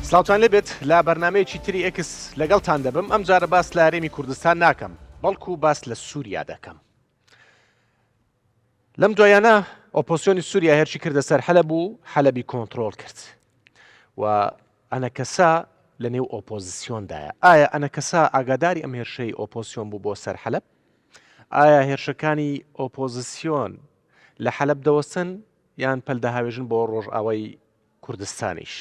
سلااوان لێبێت لا بەرنمەیەکی تری ئەکس لەگەڵتان دەبم ئەم جارە باس لە هەرێمی کوردستان ناکەم بەڵکو باس لە سووریا دەکەم. لەم دوایانە ئۆپۆسیۆنی سووریا هێرشی کردە سەر حەلەب و حەلەبی کۆنتڕۆڵ کرد و ئەنەکەسا لە نێو ئۆپۆزیسیۆندایە. ئایا ئەنەکەسا ئاگاداری ئەم هێرشەی ئۆپۆسیۆن بوو بۆ سەر حەلەب؟ ئایا هێرشەکانی ئۆپۆزیسیۆن لە حەلەب دەوەستن یان پەلدەهاوێژن بۆ ڕۆژئاوای کوردستانیش؟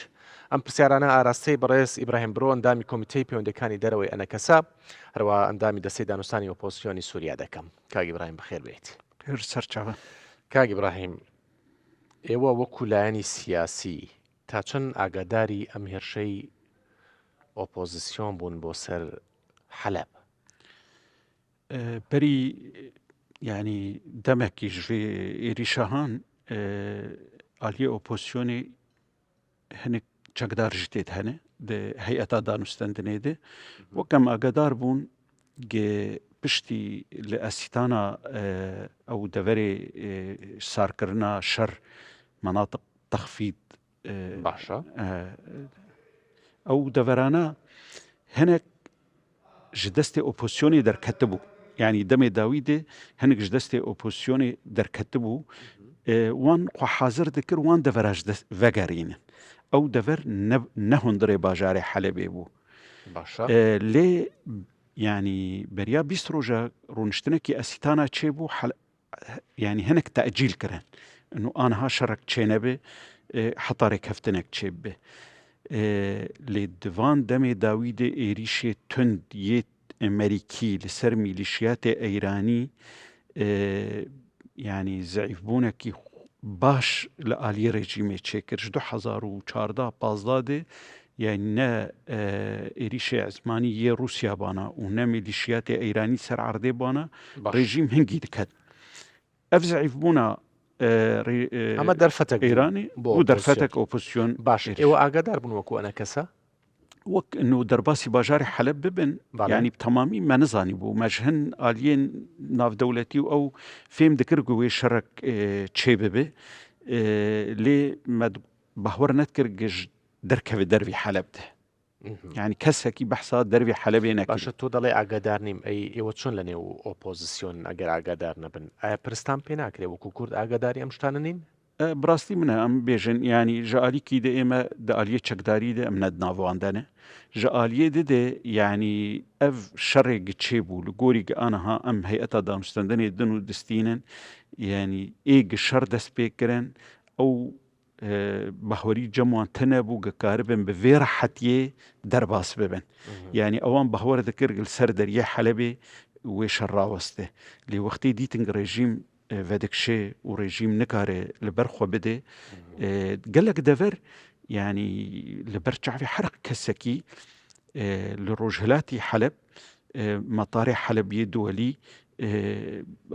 ئەم پرسیارانە ئاراستەی بەڕێز ئیبراهیم برۆ ئەندامی کۆمیتەی پەیوەندەکانی دەرەوەی ئەنەکەسا هەروە ئەندامی دەستەی دانوستانی ئۆپۆزیسیۆنی سووریا دەکەم. کاک ئیبراهیم بەخێر بێت. سەرچاوە. کاک ئیبراهیم، ئێوە وەکو لایەنی سیاسی تا چەند ئاگاداری ئەم هێرشەی ئۆپۆزیسیۆن بوون بۆ سەر حەلەب؟ بەری ینی دەمێکی ژێ ئێریشەهان ئالیە ئۆپۆسیۆنی هەنێک چەکدارژ تێت هەنێ هەیئەتا دانوستەندنێدێ وەکەم ئاگادار بوون پشتی لە ئەسیتانە ئەو دەڤەرێ سارکردنا شەر مناطق تەخفید باشە ئەو دەڤەرانە هەنێک ji destê opozîsyonê derketibû. Yani demê dawî de hinek ji destê opozîsyonê derketibû wan xwe hazir dikir wan devera ji dest vegerînin. Ew dever ne hundirê bajarê Helebê bû. Lê yani beriya 20 roja rûniştinekî esîtana çêbû yani hinek teecîl kirin. Û aniha şerek çênebe heta rêkeftinek çêbibe. Lê divan demê dawî de êrişê tund yê Amerîkî li ser mîlîşiyatê Eyranî yani zeîfbûnekî baş li aliyê rejîmê çêkir. Ji 2014-15 de yani ne êrişê ezmanî yê Rûsya bana û ne mîlîşiyatê Eyranî ser erdê bana rejîm hingî diket. Ev zeîfbûna ئەمە دەرفەتێک ئێرانی بۆ دەرفەتێک ئۆپۆزیسیۆن باش. ئێوە ئاگادار بوون وەکو ئەنەکەسا وەک دەرباسی باژاری حەلەب ببن ینی تەمامی me nizanî bû me ji hin aliyên navdewletî û ew fêm dikir ku wê şerek çê bibe lê me bahwer nekir ji derkevê dervî Heleb de. Yani kesekî behsa dervî Helebê nekir. باشە تۆ دەڵێ ئاگادار نیم ئەی ئێوە چۆن لە نێو ئۆپۆزیسیۆن ئەگەر ئاگادار نەبن ئایا پرستان پێ ناکرێ وەکو کورد ئاگاداری ئەم شتانە نین؟ براستی منە ئەم بێژن ینی ji alîkî de ئێمە di aliyê çekdarî de em ne navandane ji aliyê de de yanî ev şerê çêbû li gorî aniha em heyeta danûstendenê din û distînin yanî ê şer dest pê kirin ew bahwerî cem wan tune bû gikaribin bi vê rehetiyê derbas bibin. Yani ewan bahwer dikir li ser deriyê Helebê wê şer raweste. Lê wextê dîtin rejîm vedikşê û rejîm nikare li ber xwe bide gelek dever yani li ber çavê her kesekî li rojhilatî Heleb metarê Helebiyê duwelî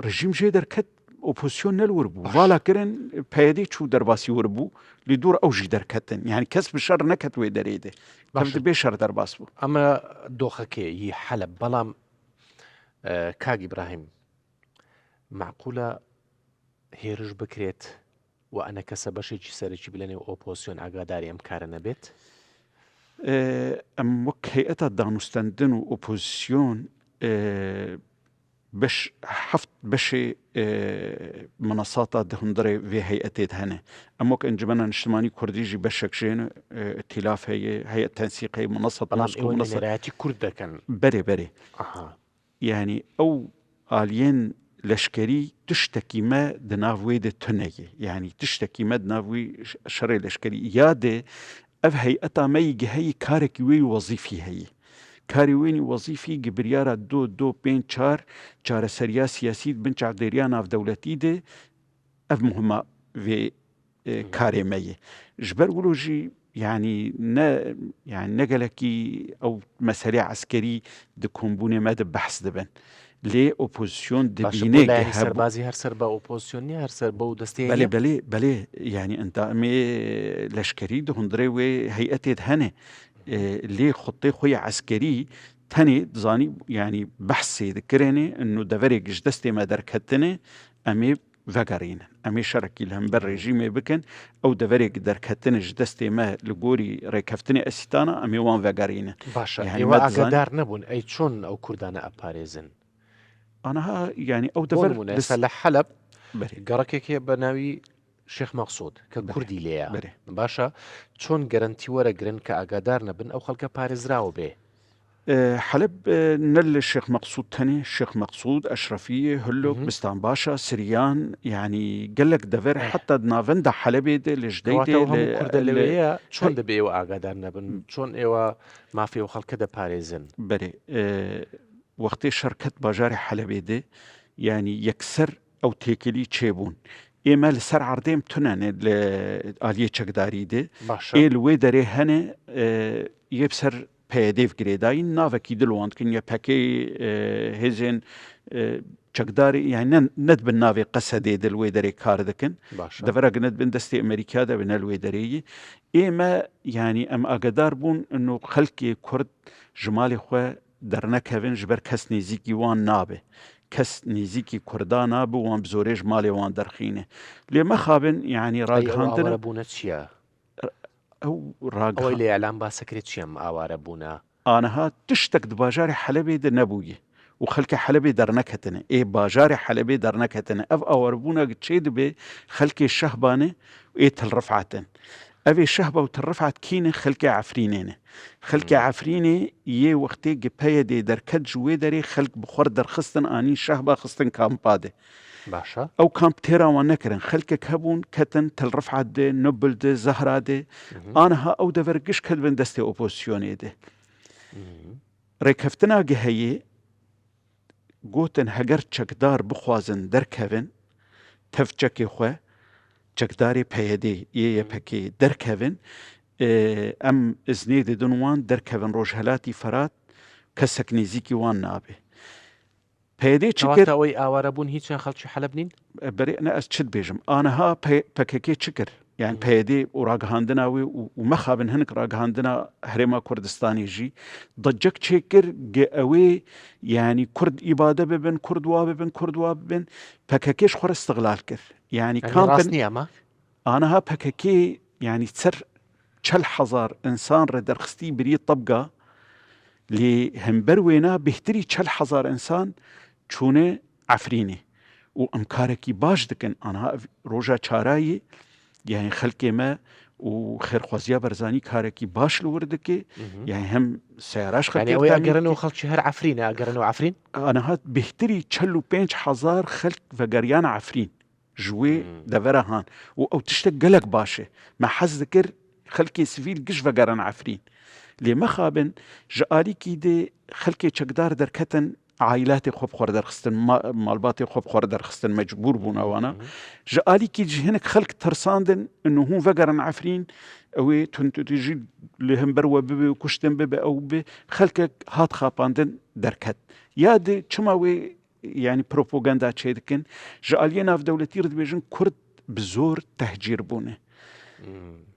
rejîm jê derket opozisyon nelwir bû vala kirin peyedê çû derbasî wir bû lê dûr ew jî derketin yani kes bi şer neket wê derê de ev dibe şer derbas bû. ئەمە دۆخەکەی حەلەب بەڵام کاک ئیبراهیم معقولە هێرش بکرێت و ئەنەکەسە بەشێکی سەرەکی بلێنێ و ئۆپۆزیسیۆن ئاگاداری ئەم کارە نەبێت؟ ئەم وەک هەیئەتە دانوستەندن و ئۆپۆزیسیۆن هەفت بەشێ منەساتە دهندرێ vê heyetê de hene. Em wek encumena niştimanî Kurdî jî beşek jê ne îtilaf heye heyet tensîq heye منەسەت نێرایەتی کورد دەکەن berê berê. Yani ew aliyên leşkerî tiştekî me di nav wê de tune ye. Yani tiştekî me di nav wî şerê leşkerî ya de ev heyeta me yî giheyî karekî wê wezîfî heye. Karê wê wezîfî gi biryara 2-2-5-4 çareseriya siyasî bin çavdêriya navdewletî de ev muhima vê karê me ye. Ji ber wilo jî yani ne gelekî ew meselê eskerî di kombûnê me de behs dibin. Lê opozisyon dibîne serbazî her ser be opozisyon niye her ser be û destê belê yani endamê leşkerî di hundirê wê heyetê de hene lê xutê xwe yê eskerî tenê dizanî yani behsê dikirinê û deverê ji destê me derketine em ê vegerînin ئەمێ شەڕێکی لە هەمبەر ڕێژیمێ بکەن ئەو دەڤەرێک دەرکەتنش دەستێ مە لە گۆری ڕێکەفتنی ئەسیتانە ئەمێ وان ڤەگەڕینە باشە يعني ئێوە ما دزان. ئاگادار نەبوون ئەی چۆن ئەو کوردانە ئەپارێزن ئەنها یعنی ئەو بۆ دەڤەر نمونە ئێستا لە حەلب بەرێ گەڕەکێکێ بە ناوی شێخ مەقسوود کە بەرێ. کوردی لێیە بەرێ. باشە چۆن گەرنتی وەرەگرن کە ئاگادار نەبن ئەو خەڵکە پارێزراوە بێ حەلب نەل الشيخ مقصود تاني الشيخ مقصود أشرفية هلوك مهم. بستان باشا سريان يعني قالك دفر حتى نافندا حلبي دي کەواتە لجديدي ئەو هەموو کوردە لەوەیە چۆن دەبێ ئێوە ئاگادار نەبن چۆن ئێوە مافی و خەڵکە دەپارێزن بري وقتی شرکت باجار حلبي دي يعني يكسر أو تيكلي تشيبون إما لسر عرديم تنان آلية چكداري دي باشە الوي داري هنه يبسر پێدێف گرێدایی ناوەکی دڵوان کن یە پەکەی هێزێن چەکداری یان نەت بن ناوێ قەسەدێ دڵوێ دەرێ کار دەکەن باشە دەڤەرە گنت بن دەستی ئەمریکا دەبنە لوێ دەرەیە ئێمە ینی ئەم ئاگدار بوون و خەلکی کورد ژمالی خوێ دەرنەکەون ji ber کەس نێزیکی وان نابێ کەس نێزیکی کووردا نابوو وان بزۆرێژ ماڵێ وان دەرخینێ لێ مەخابن یعنی ڕاگەهاندنە بوونە چییە ئەو ڕاگە ئەوەی لە ئەلام باسەکرێت چیم ئاوارە بوونە ئانەها تشتێک باژاری حەلەبێ دە نەبوویە و خەلکە حەلەبێ دەرنەکەتنە ئێ باژاری حەلەبێ دەرنەکەتنە ئەف ئاوەربوونە چێ دەبێ خەلکێ شەهبانێ ئێ تەلڕفعاتن ئەوێ شەهبە و تەڕفعات کینە خەلکە عفرینێنە خەلکە عفرینێ یێ وەختێ گپەیە دێ دەرکەت ژوێ دەرێ خەلک بخۆر دەرخستن ئانی شەهبە خستن کامپادێ باشە ئەو کامپ تێراوان نەکردن خەلکێک هەبوون کەتن تەلڕفعات دێ نوبل دێ زەهرا دێ ئانەها ئەو دەڤەرگشت کەت بن دەستێ ئۆپۆسیۆنێ دێ ڕێکەفتناگە هەیە گوتن هەگەر چەکدار بخوازن دەرکەون تەفچەکێ خوێ چەکداری پەیەدێ یە پەکێ دەرکەون ئەم ئزنێ دەدن وان دەرکەون ڕۆژهەلاتی فەرات کەسێک نێزیکی وان نابێ پەیەدێ چ کرد ئەوەی ئاوارە بوون هیچیان خەڵکی حەلب نین بەرێ نە ئەس چت بێژم ئانەها پەکەکێ چ کرد یان پەیەدێ و ڕاگەهاندناوێ و مەخابن هەنک ڕاگەهاندنا هەرێما کوردستانیژی ضجەک چێ کرد گە ئەوێ ینی کورد ئیبادە ببن کوردوا ببن کوردوا ببن پەکەکێش خۆر استغلال کرد ینی ڕاست نییە ئەمە ئانەها پەکەکێ ینی سەر 40,000 ئینسان ڕێدەرخستی بری طبقە لێ هەمبەر وێنا بهتری 40,000 ئینسان چوونێ عفرینێ و ئەم کارێکی باش دکن ئانها ڕۆژە چارایی یعنی خەلکێ مە و خێرخوازیە بەرزانی کارێکی باش لە وردەکێ یعنی هەم سیاراش ئەوەی ئەگەرنەوە خەڵکی هەر عفرینە ئەگەرنەوە عفرین ئانەها بهتری 45,000 خەلک ڤەگەریانە عفرین ژوێ دەڤەرە هاان و ئەو تشتە گەلک باشێ مە حەز دەکرد خەلکی سڤیل گشت ڤەگەران عفرین لێ مەخابن ژە ئالیکی دێ خەلکێ چەکدار دەرکەتن عائلاتی خۆ بخۆر دەرخستن ماڵباتی خۆ بخۆر دەرخستن مەجبور بوون ئەوانە ژە ئالیکی هەنێک خەلک ترساندن ئەنه هوون ڤەگەرن عفرین ئەوێ تونتیژی لێ هەمبەرەوە ببێ و کوشتن ببێ ئەو بێ خەلکێک هات خاپاندن دەرکەت یادێ چماوێ ینی پرۆپۆگەندا چێ دکن ژە ئالیە ناودەوڵەتی دەبێژن کورد بزۆر تەهجیر بوونێ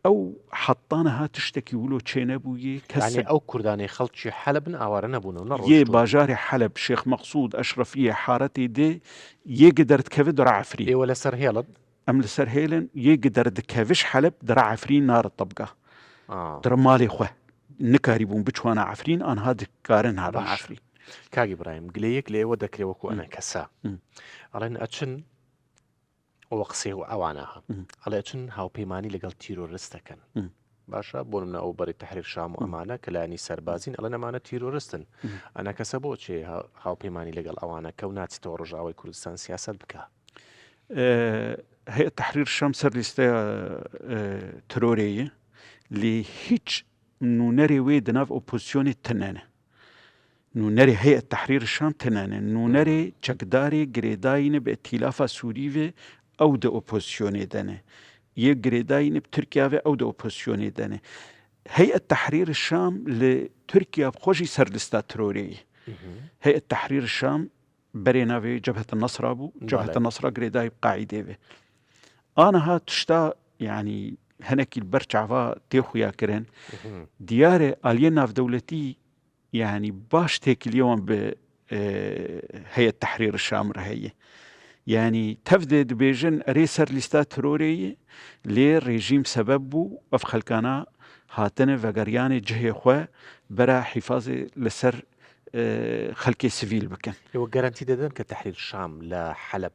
ئەو حەتانەها تشتێکی ولۆ چێ نەبوویە کەس ئەو کوردانی خەڵکی حەلبن ئاوارە نەبوونەوە یێ باژاری حەلب شێخ مەقسوود ئەشرەفیە حارەتی دێ یێگە دەردکەوێ دەڕ عفرین ئێوە لەسەر هێڵت ئەم لەسەر هێلن یێگە دەردکەوش حەلب دەڕ عفرین نارە طبقە دڕ ماڵێ خوێ نکاری بوون بچوانە عفرین ئانها دکارن هەبە عفرین کاگی برایم گلەیەک لێوە دەکرێوەکو ئەنە کەسا ئەڵێن ئەچن ئەوە قسێ و ئەوانەها ئەڵێ چن هاوپەیمانی لەگەڵ تیرۆریستەکەن باشە بۆ منە ئەو بەری تەحریر شام و ئەمانە کە لانی سەربازین ئەڵێ نەمانە تیرۆریستن ئەنا کەسە بۆ چێ هاوپەیمانی لەگەڵ ئەوانە کە و ناچێتەوە ڕۆژاوای کوردستان سیاست بکە هەیە تەحریر شام سەر لیستەیە ترۆرەیە لێ هیچ نونەرێ وێ دەناو ئۆپۆزیسیۆنی تنەنە نونەرێ هەیە تەحریر شام تنەنە نونەرێ چەکدارێ گرێداینە بە ئەتیلافە سووریڤێ ئەو دە ئۆپۆزیسیۆنێ دەنێ یەک گرێداینە تورکیاوێ ئەو دە ئۆپۆزیسیۆنێ دەنێ هەیە تەحریر شام لە تورکیا خۆشی سەر لیستە ترۆرەیە هەیە تەحریر شام بەرێ ناوێ جەبهەتە النەسرا بوو جەبهەتە النەسرا گرێدای قاعیدێوێ ئانەها تشتا ینی هەنێکی بەر چاوا تێخویاکردن دیارێ ئالیە ناودەوڵەتی ینی باش تێکلیەوەن بە هەیە تەحریر شام هەیە يعني تفدي دبيجن ريسر لستا تروري لي ريجيم سبب بو اف خلقانا هاتن وگريان جهي خو برا حفاظي لسر خلقي سيفيل بكن هو جارانتي دەدەن کە تحرير الشام لە حەلب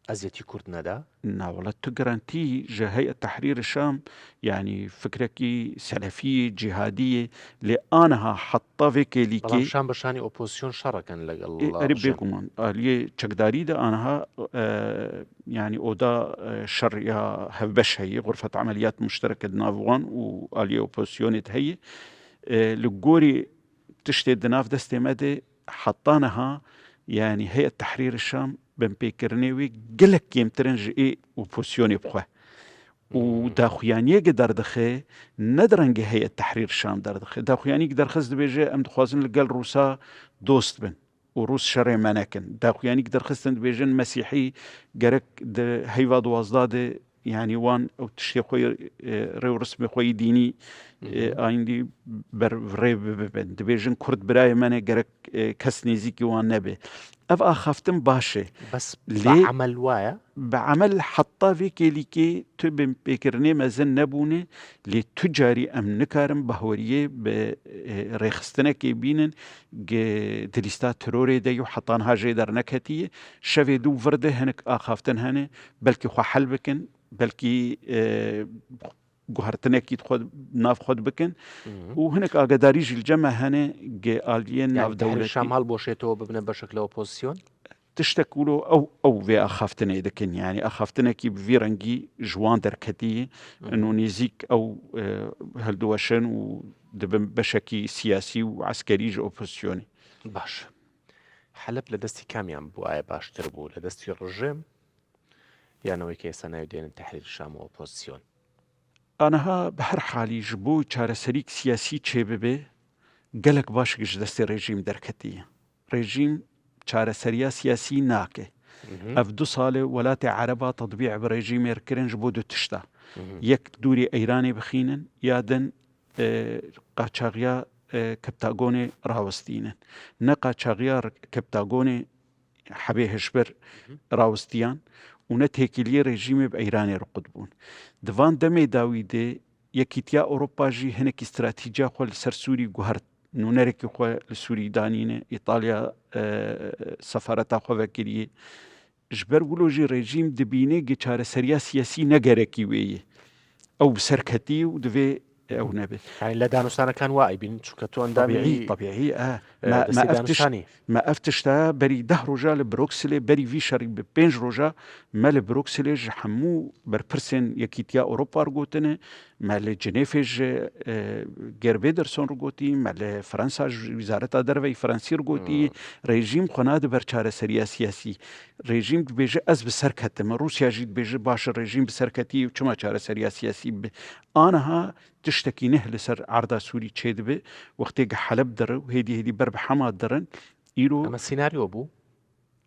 ئەزیەتی کورد نەدا؟ والله تو جرانتي هيئة تحرير الشام يعني فكركي سلفية جهادية لأنها حطة في بەڵام كيليكي شام بەشانی ئۆپۆزیسیۆن شەڕەکەن لەگەڵ قريب ڕژێم. بيكم آلية تشكداري ده أنها يعني أودا شر يا هفبش هي غرفة عمليات مشتركة نافوان وآلية أوبوزيونيت هي لجوري تشتي دناف دستي مدى حطانها يعني هيئة تحرير الشام بن بيكرنيوي قلك يمترنج إيه أوبوزيوني بخواه وداخویانیه دردخه ندرنگه هيئة تحرير الشام دردخه داخویانی درخص دبيجه ام دخوازن لقل روسا دوست بن وروس شرع مناكن داخویانی درخصن دبيجن مسيحي قرك هيوا دوازداد يعني وان او تشتي خوي ريو رسمي خوي ديني عندي بريب دبيجن كرد براي منه قرك كس نزيكي وان نبي اف اخافتم باشه بس ليه بعمل وایە بعمل حطا في كيليكي تو بيكرني مازن نبونه لتجاري ام نكارم بهوريه بريخستنا كي بينن دريستا تروري ديو حطان هاجي در نكتي شوي دو فرده هنك اخافتن هنه بلكي خو حل بكن بلكي جوهرتنكي خود ناف خود بكن وهناك اقداريج الجمع هنا آليين ناف يعني تحرير دولتي الشام هەڵبۆشێتەوە ببنە بەشێک لە ئۆپۆزیسیۆن؟ تشتكولو او في اخافتنا دكن يعني اخافتنا كي بفيرنجي جوان دركتي انه نزيك او هالدوشن ودبن بشكي سياسي وعسكري اوبوزيوني باش حەلب لە دەستی کامیان بوو ئایا باشتر بوو لە دەستی ڕژێم یانەوەی کە ئێستا ناوێدێنن تحرير الشام و ئۆپۆزیسیۆن؟ انها بهر حالي جبو چارەسەریک سياسي تشيببه قلق باش گش دستي ريجيم دركتي ريجيم چارەسەریە سیاسی ناکێ ئەف 2 ساڵێ وڵاتی عەرەبا تەطبیع بە ڕێژیمێر کرنج بۆ 2 تشتا یەک دووری ئەیرانی بخینن یادن قاچاغیا کەپتاگۆنێ ڕاوەستینن نە قاچاغیا کەپتاگۆنێ حەبێ هشبەر ڕاوەستیان و نە تێکیلیە ڕێژیمێ بە ئەیرانێ ڕقود بوون دڤان دەمێ داوی دێ یەکیتیا ئەوروپاژی هەنێکی استراتیجیا خۆ لەسەر سووری گوهرت نونركي خو لسوري دانينه ايطاليا سفارتا خو وكيلي جبر ولوجي ريجيم دبينه جچاره سريا سياسي نگركي وي او سركتي ودفي او نبي يعني لا دانوستانا كان واعي بين شكتو اندامي طبيعي ما ما افتشتا بري 10 رجال بروكسل بري في شري ب 5 رجا مال بروكسل جحمو بربرسن يكيتيا اوروبا رغوتنه مال جنيفج غير بيدرسون رغوتي مال فرنسا وزاره دروي فرنسي رغوتي ريجيم خناد برچاره سريا سياسي ريجيم بيجي از بسركته روسيا جيت بيجي باش ريجيم بسركتي وچما چاره سريا سياسي انها تشتكي نه لسر عرضا سوري تشيدبه وقتي حلب در وهيدي برب حما درن إيرو اما السيناريو بو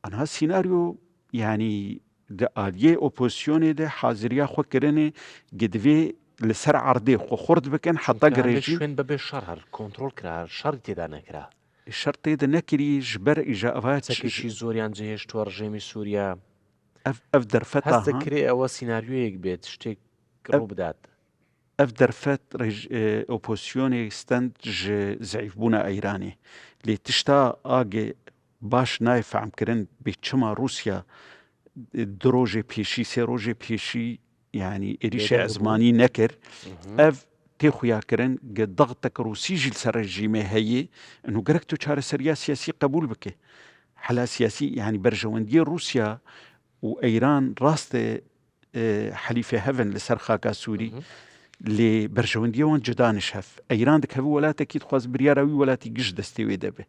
أنا السيناريو يعني ده آلية أوبوزيوني ده حاضرية خو كرني قدوي لسر عرضي خو خورد بكن حتى قريجي شوين ببي الشر كنترول كرا الشر تيدا نكرا الشرط ده نكري جبر إجابات سكيشي زوريان جهش تو رژيمي سوريا أف درفتا هست كري أو سيناريو يك بيت شتيك روب داد اف درفت اوبوزيوني ستند ضعيف بونا ايراني لي تشتا اجي باش نايف عم كرن بيتشما روسيا دروجي بيشي سيروجي بيشي يعني اريشي زماني نكر اف تيخويا كرن قد ضغطك روسي جيل سر الرجيمة هي انه قركتو چاره سريا سياسي قبول بك حلا سياسي يعني برجواندي روسيا وايران راست حليفة هفن لسر خاكا سوري لي برجونديه وان جدانش هف ايران دك هفو ولات اكيد خواز برياراوي ولاتي قش دستوي دبه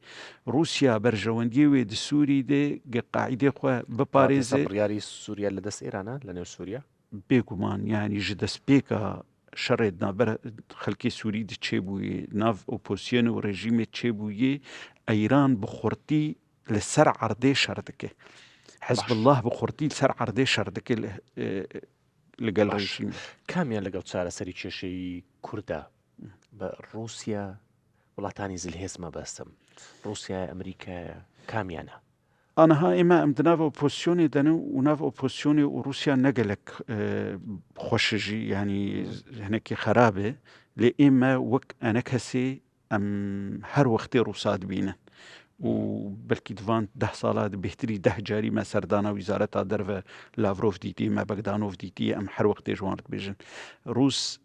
روسيا برجونديه ويد سوري دي قاعده خو بباريزه برياري سوريا لدس ايران لنيو سوريا بيكومان يعني جدس بيكا شردنا بر خلقي سوري دي تشيبوي ناف اوبوزيون و ريجيم تشيبوي ايران بخورتي لسر عرضي شردكه حزب الله بخورتي لسر عرضي شردكه لەگەڵ ڕێژیم کامیان لەگەڵ چارەسەری کێشەی کووردە بە رووسیا وڵاتانی زلهێز مەبەستم رووسیا ئەمریکا کامیانە أنا ها إما أم دناف أوبوزيسيوني دنو وناف أوبوزيسيوني وروسيا نقلك خوشجي يعني هناك خرابة لإما وك أنا كسي أم هر وقت روساد بينا وبلكي دفان 10 سالات بهتري 10 جاري ما سردانا وزارة درفة لافروف ديتي ما بغدانوف ديتي أم هر وقت جوانت بيجن روس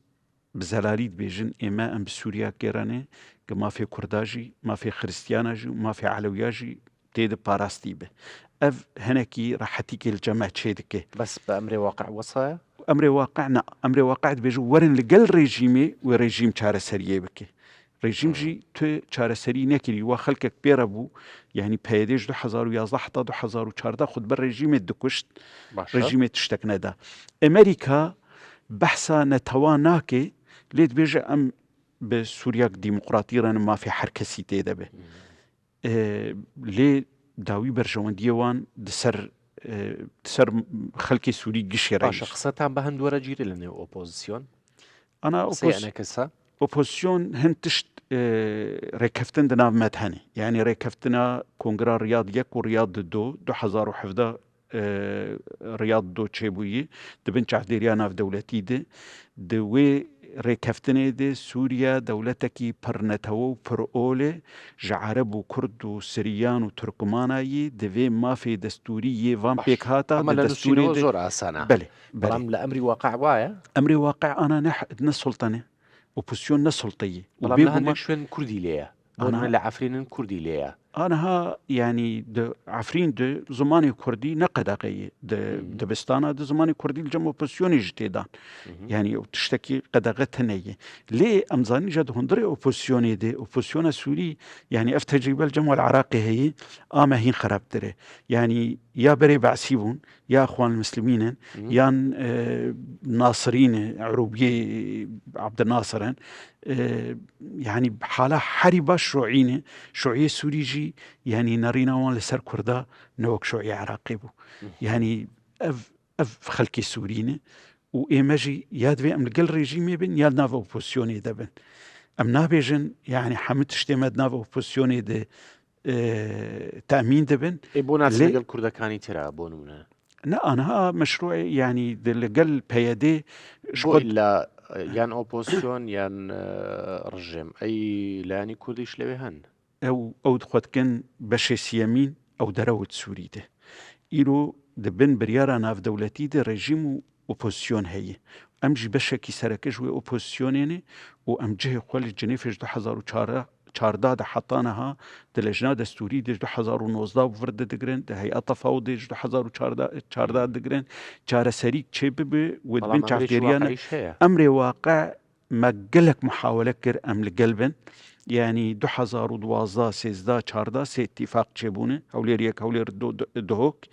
بزلاليت بيجن إما أم بسوريا كيراني ما في كرداجي ما في خريستياناجي ما في علوياجي تيد باراستي به اف هناكي راح تيجي الجماعة تشيدك بس بأمر واقع وصايا امر واقعنا امر واقع بيجو ورن لقل ريجيمي وريجيم چاره سريه بك ريجيم جي تو چاره سري نكري وخلقك بيربو يعني بيديج 2011 حتى 2014 خد بر ريجيم دكشت باشا ريجيم تشتكنا دا امريكا بحثا نتواناكي ليت بيجي ام بسوريا ديمقراطية ما في حركسي تيدا به لي داوي برجوان وان دسر خلقي سوري قشي رئيس باشا قصتان بهندورة جيري لأنه أوبوزيسيون أنا سي أنا كسا أوبوزيسيون هنتشت ريكفتن دنا مدهني يعني ريكفتنا كونغرا رياض يك ورياض دو 2017 رياض دو تشيبوي دبن چعديريانا في دولتي دي دوي ريكفتني دي سوريا دولتكي برنتو برؤولي جعرب وكرد وسريان وتركماناي دفي ما في دستورية فان بيك هاتا أما دستوري لنسينو دي زور أسانا بلي بلام لأمري واقع وايا أمري واقع أنا نسلطنة أوبوزيسيون نسلطية بلام لهندك شوين كردي ليا بون من لعفرين كردي ليا أنا ها يعني عفرين زماني كردي نقدقية دبستانا زماني كردي الجمع أوبوزيسيوني جتيدان يعني وتشتكي قدغتنية ليه أمزاني جد هندري أوبوزيسيوني دي أوبوزيسيون سوري يعني أفتجيب الجمع العراقي هي آما هين خراب دري يعني يا بري بعسيبون يا أخوان المسلمين يا ناصرين عروبية عبد الناصر يعني بحالة حربة شيوعية سوري جي يعني نرينا وان لسر كردا نوك شيوعي عراقي بو يعني أف خلقي سوريني وإيماجي ياد في أم القل ريجيمي بن ياد ناف أوبوزيسيوني دبن أم نابيجن يعني حمد اشتماد ناف أوبوزيسيوني دي تأمين دبن بونات لقل كردا كاني ترى بونونا لا أنا ها مشروعي يعني لقل بيادي بو إلا يان أوبوزيسيون يان رجيم أي لاني كرديش لوي هن أو دخوت كان بشي سيامين أو دروت سوري ده إيرو دبن بريارا ناف دولتي ده رجيم أوبوزيسيون هي أمجي بشكي سركش و أوبوزيسيونيني وأمجه قول جنيفش 2014 ده حطانها ده لجنة دستوري ده 2019 وفرد دقرن ده هيئة تفاوض 2014 دقرن چاره سريك چه ببه ودبن چافتيريانا أمر واقع ما قلك محاولة كر أمل قلبن يعني 2012 13 14 سي اتفاق چبونه هولير يك هولير دهوك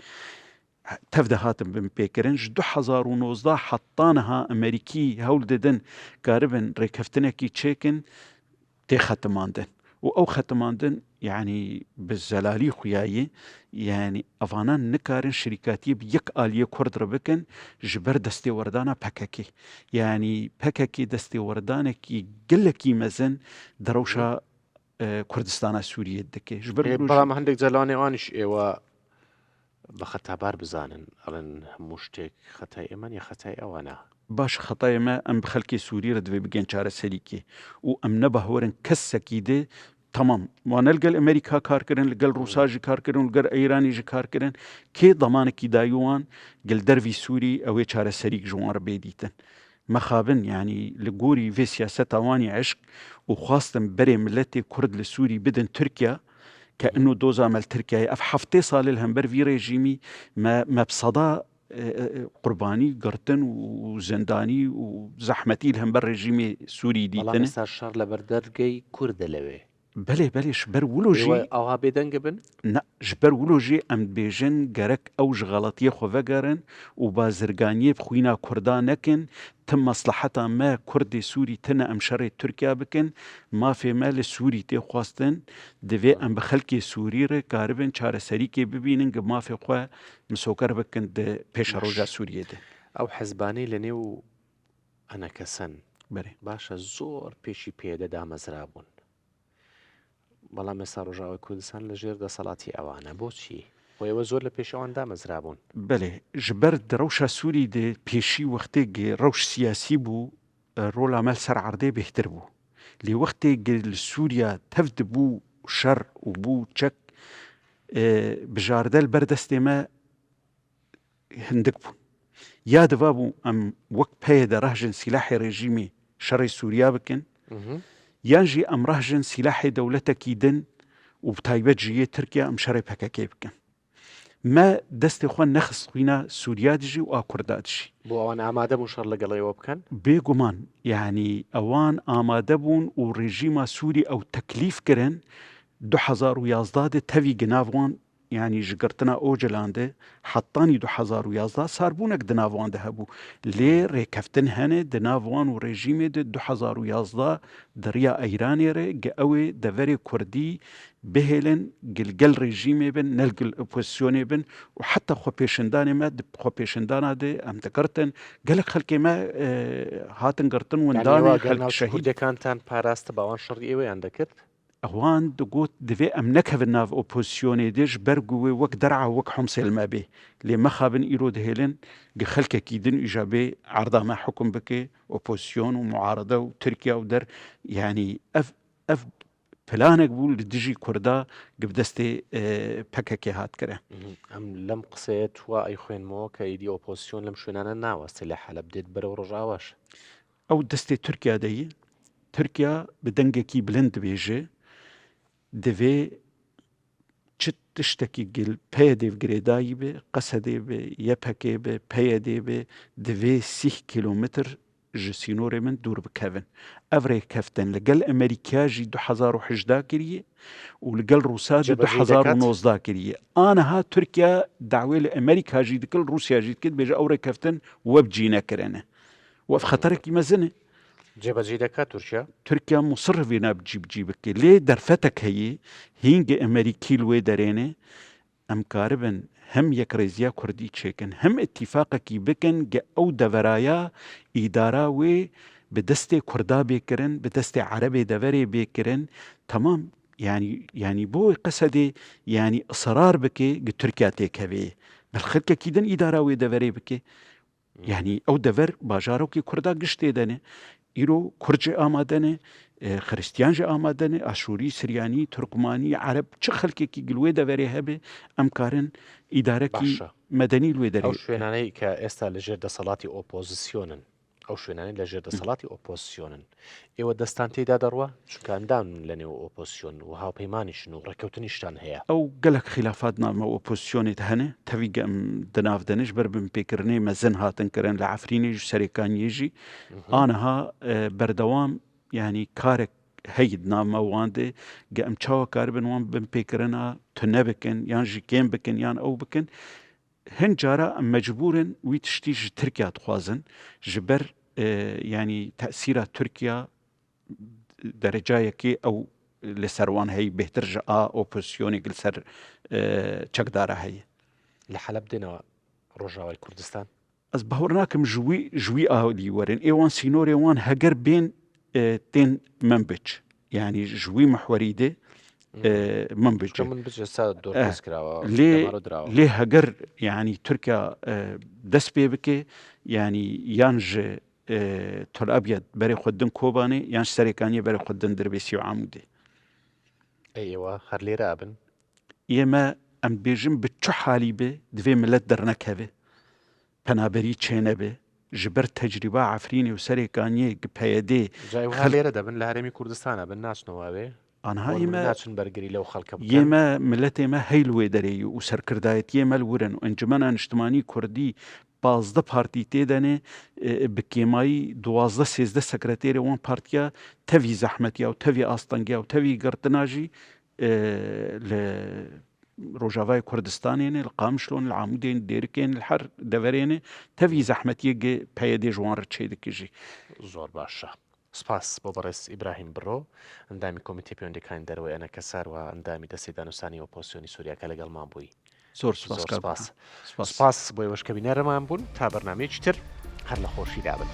تفده هاتم بن بيكرنج 2019 حطانها أمريكي هول ددن كاربن ريكفتنكي تشيكن تي ختماندن او ختماندن يعني بالزلالي خوياي يعني افانان نكارن شركاتي بيك آلية كرد ربكن جبر دستي وردانا بككي يعني بككي دستي وردانكي قلكي مزن دروشا كردستان سوريا دكي جبر بلا ما عندك زلاني وانش ايوا بخطا بار بزانن أرن مشتك خطاي من يا خطاي أوانا باش خطاي ما أم بخلكي سوري ردوي بجن چاره سريكي وأم نبهورن كسكي دي تمام وانا لقى الامريكا كار كرن لقى الروسا جي كار كرن لقى الايراني جي كار كرن كي ضمانكي دايوان قال درفي سوري او چاره سريك جوان ربيديتن مخابن يعني لقوري في سياسة واني عشق وخاصة بري ملتي كرد لسوري بدن تركيا كأنه دوزا مال تركيا اف حفتي صال لهم بر في ريجيمي ما بصدا قرباني قرتن وزنداني وزحمتي لهم بر ريجيمي سوري ديتن والله مسار شار لبردرجي كرد لوي بله جبر ولوجي اوها بيدن قبن نا جبر ولوجي ام بيجن جرك اوج غلطيه خو فگرن وبازرگانيه بخوينا كردان نكن تم مصلحتها ما كردي سوري تنا ام شر تركيا بكن ما في مال سوري تي خواستن دفي ام بخلكي سوري ر قاربن چاره سريكي ببينن ما في خو مسوكر بكن د پیش روجا سوريه ده او حزباني لنيو انا كسن بري باشا زور پیشي پیدا دا مزرابون بەڵام ئێستا ڕۆژاوای کوردستان لەژێر دەسەڵاتی ئەوانە بۆچی بۆ ئێوە زۆر لە پێشەوەدا مەزرا بوون. بەێ ژبەر ڕەوشە سووری دێ پێشی وەختێک ڕەوش سیاسی بوو ڕۆلامەل سەر عردێ بهتر بوو لێ وەختێک لە سووریا تەفت بوو شەڕ و بوو چەک بژاردەل بەردەستێمە هەندێک بوون یادەوا بوو ئەم وەک پێە دەڕاژن سیلاحی ڕێژیمی شەڕی سووریا بکەن یانژی ئەم ڕاژن سیلاحی دەوڵەتێکی دن و بتایبەت ژیە ترکیا ئەم شەڕی پەکەکێ بکەن ما دەستی خۆ نەخستخوینە سووریا دژی و ئاکوردا دژی بۆ ئەوان ئامادە بوو شەڕ لەگەڵەوە بکەن بێگومان یعنی ئەوان ئامادە بوون و ڕێژیمە سووری ئەو تەکلیفکردن 2011 تەوی گناوان یعنی ژگرتنا ئۆجلاندە حتانی 2011 ساربوونەك دناوان هەبوو لێ ڕێکەفتن هەنێ دناوان و ڕێژیمێ 2011 دەریا ئەیرانێرە گە ئەوێ دەڤەرێ کوردی بهێلن گلگەل ڕێژیمێ بن نەلگل ئۆپۆزیسیۆنێ بن و حتا خۆپێشندانێمە خۆپێشندانە دێ ئەم دەکردن گەلک خەلکێمە هاتن گرتن وندانێ خەلک شەهید شەهیدەکانتان پاراستە باوان شەڕی ئێوەیان دەکرد ئەوان دەگوت دەوێ ئەم نەکەون ناو ئۆپۆزیسیۆنێ دێژ بەرگوێ وەک دەرعا وەک حومسێلمە بێ لێ مەخابن ئیرۆ دەهێلن گە خەلکێکی دن ئیژا بێ عەردامە حکم بکێ ئۆپۆزیسیۆن و معارەدە و تورکیا و دەر یعنی ئەف پلانێک بوو لە دژی کووردا گبدەستێ پەکەکێ هاتکرە ئەم لەم قسەیە توە ئەی خوێنمەوە کە ئیدی ئۆپۆزیسیۆن لەم شوێنانە ناوەستە لە حەلەب دێت بەرەو ڕۆژاواش ئەو دەستێ تورکیا دەیە تورکیا بە دەنگێکی بلند بێژێ دەوێ چ تشتێکی گل پێە دێڤگرێدایی بێ قەسە دێ بێ یەپەکێ بێ پێە دێ بێ دەوێ 30 کیلومتر ji sînorê min dûr bikevin. Ev rêkeftin li gel Amerîkaya jî 2018 kiriye û li gel Rûsya jî 2019 kiriye. Aniha Tirkiye dawê li Amerîka jî dikir Rûsya jî dikir bêje ew rêkeftin we bicî nekirine. Ev xeterekî mezin e. جێبەجێ دەکات تورکیا Tirkiye musir vêne bicî bike. Lê derfetek heye hîngê Amerîkî li wê derêne em karibin hem yekrêziya Kurdî çêkin hem itîfaqekî bikin ge ew deveraya îdara wê bi destê Kurda bêkirin bi destê Erebê deverê bêkirin tamam yani bo qesedê yani ısrar bike gi Tirkiye têkevê bilxirkekî din îdara wê deverê bike yani ew dever bajarokê Kurda giştê dene îro Kurd jî amade ne Xristiyan jî amade ne Aşûrî, Siryanî, Turkmanî, Ereb çi xelkekî gil wê deverê hebe em karin îdarekî medenî li wê derê ئەو شوێنانەی کە ئێستا لەژێر دەسەڵاتی ئۆپۆزیسیۆنن ئەو شوێنانەی لەژێر دەسەڵاتی ئۆپۆزیسیۆنن ئێوە دەستان تێدا دەڕوە چکاندان لە نێو ئۆپۆزیسیۆن و هاوپەیمانیشن و ڕێکەوتنیشتان هەیە ئەو gelek xilafat name opozîsyonê de hene tevî em di nav deniş ber bin pêkirinê mezin hatin kirin li Efrînê ji Serêkaniyê jî aniha berdewam yani karek heyî di nav me wan de ge em çawa karibin wan bin pêkirina tu nebikin yan jî kêm bikin yan ew bikin hin cara em mecbûrin wî tiştî ji Tirkiya dixwazin ji ber yani tesîra Tirkiya derecayekê ew li ser wan heyî bêhtir ji a opozîsyonê li ser çekdara heye لە حەلەب دێنەوە ڕۆژاوای کوردستان ez bawer nakim ji wî alî werin ê wan sînorê wan heger bên tên min biç yani ji wî mihwerî de min bice من بجێ سا دۆرپێز کراوە lê heger yani Tirkiya dest pê bike yani yan ji Tel Abyad berê xwe din Kobanê yan ji Serêkaniyê berê xwe din Dirbêsî û Amûdê ئێوە هەر لێرە بن ئێمە ئەم بێژم bi çi halî be divê millet dernekeve penaberî çênebe ji ber tecrîba Efrînê û Serêkaniyê gi peyedê لێرە دەبن لە هەرێمی کوردستانە بن ناچنەوەوێ aniha ême ناچن بەرگری لەو خەڵکە Yême milletê me heyl wê derê û serkirdayetiyê me li wirin û Encumena Niştimanî Kurdî 15 partî tê de ne bi kêmayî 12-13 sekreterê wan partiya tevî zehmetiya û tevî astengiya û tevî girtina jî li Rojavayê Kurdistanê ne li Qamişloan li Amûdê Dêrikên li her deverê ne tevî zehmetiyê peyedê ji wan re çê dike jî زۆر باشە سپاس بۆ بەڕێز ئیبراهیم بڕۆ ئەندامی کۆمیتێ پەیوەندیەکانی دەرەوەی ئەنە کەسار و ئەندامی دەستی دانووسانی ئۆپۆزیسیۆنی سووریاکە لەگەڵمان بووی زۆر سپاس بۆی وەشکە بینەرەمان بوون تا بەرنامەیەکی تر هەر لە خۆشیدا بن